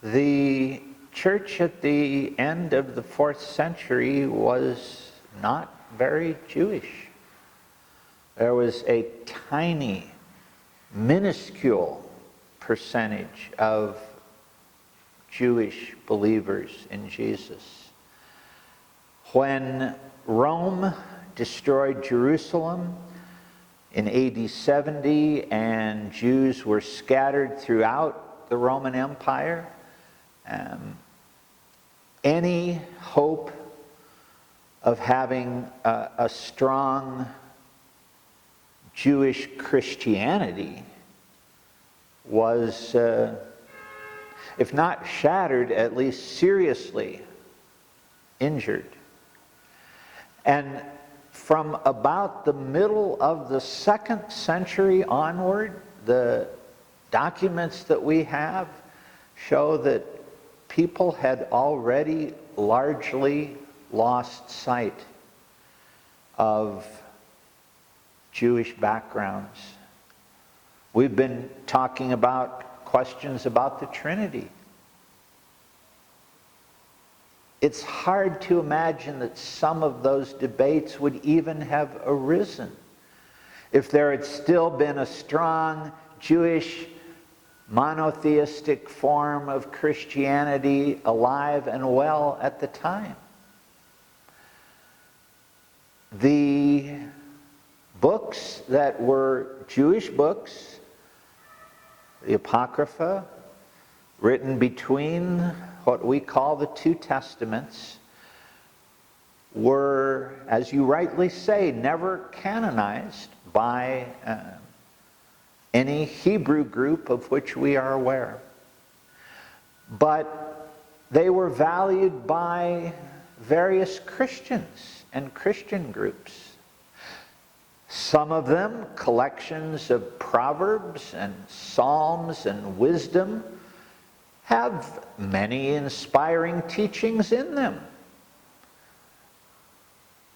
The church at the end of the 4th century was not very Jewish. There was a tiny, minuscule percentage of Jewish believers in Jesus. When Rome destroyed Jerusalem in AD 70 and Jews were scattered throughout the Roman Empire, any hope of having a strong Jewish Christianity was, if not shattered, at least seriously injured. And from about the middle of the 2nd century onward, the documents that we have show that people had already largely lost sight of Jewish backgrounds. We've been talking about questions about the Trinity. It's hard to imagine that some of those debates would even have arisen if there had still been a strong Jewish monotheistic form of Christianity alive and well at the time. The books that were Jewish books, the Apocrypha, written between what we call the 2 Testaments, were, as you rightly say, never canonized by any Hebrew group of which we are aware. But they were valued by various Christians and Christian groups. Some of them collections of proverbs and psalms and wisdom have many inspiring teachings in them.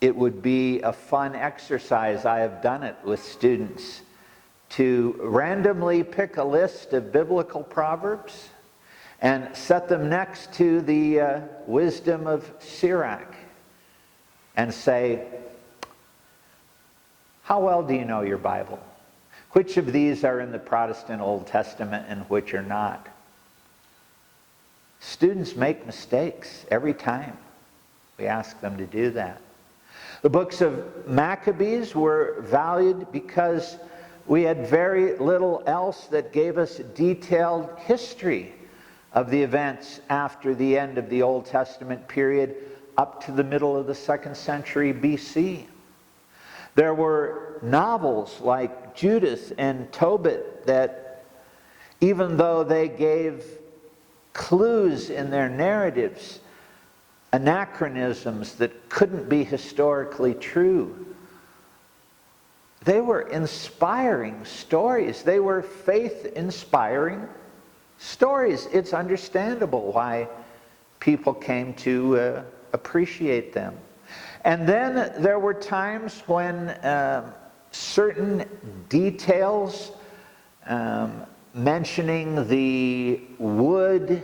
It would be a fun exercise, I have done it with students, to randomly pick a list of biblical proverbs and set them next to the wisdom of Sirach and say, how well do you know your Bible? Which of these are in the Protestant Old Testament and which are not? Students make mistakes every time we ask them to do that. The books of Maccabees were valued because we had very little else that gave us detailed history of the events after the end of the Old Testament period up to the middle of the 2nd century BC. There were novels like Judith and Tobit that, even though they gave clues in their narratives, anachronisms that couldn't be historically true, they were inspiring stories. They were faith-inspiring stories. It's understandable why people came to appreciate them. And then there were times when certain details mentioning the wood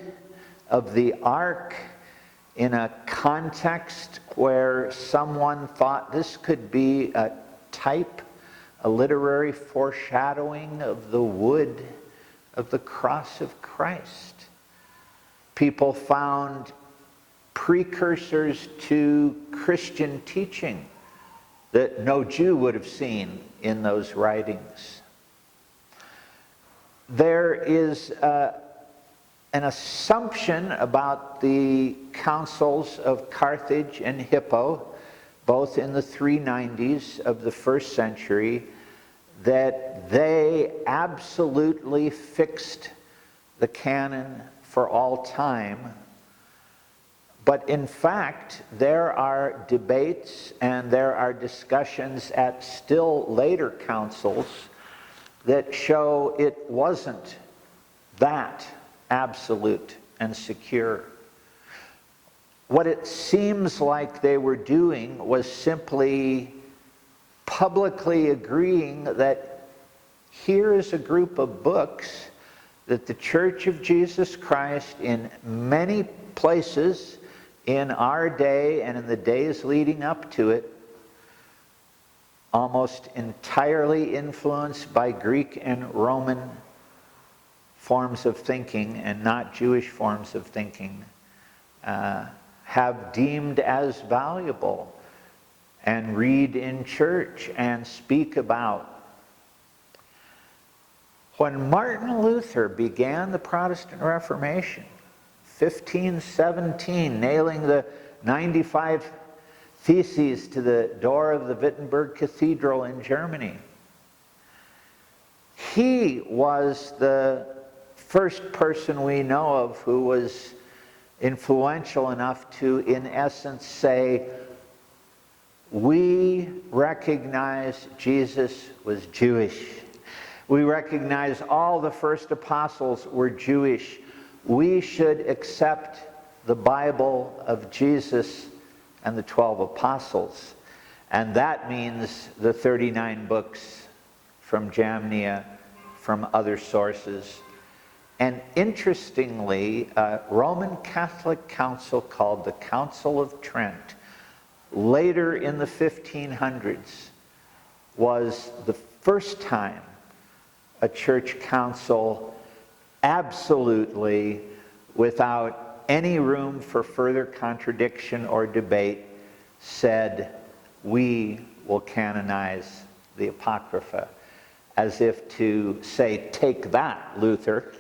of the ark in a context where someone thought this could be a type, a literary foreshadowing of the wood of the cross of Christ. People found precursors to Christian teaching that no Jew would have seen in those writings. There is an assumption about the councils of Carthage and Hippo, both in the 390s of the 1st century, that they absolutely fixed the canon for all time. But in fact, there are debates and there are discussions at still later councils that show it wasn't that absolute and secure. What it seems like they were doing was simply publicly agreeing that here is a group of books that the Church of Jesus Christ in many places in our day and in the days leading up to it, almost entirely influenced by Greek and Roman forms of thinking and not Jewish forms of thinking, have deemed as valuable and read in church and speak about. When Martin Luther began the Protestant Reformation, 1517, nailing the 95 Theses to the door of the Wittenberg Cathedral in Germany, he was the first person we know of who was influential enough to, in essence, say, we recognize Jesus was Jewish. We recognize all the first apostles were Jewish. We should accept the Bible of Jesus and the 12 apostles. And that means the 39 books from Jamnia, from other sources. And interestingly, a Roman Catholic council called the Council of Trent, later in the 1500s, was the first time a church council absolutely, without any room for further contradiction or debate, said, we will canonize the Apocrypha, as if to say, take that, Luther.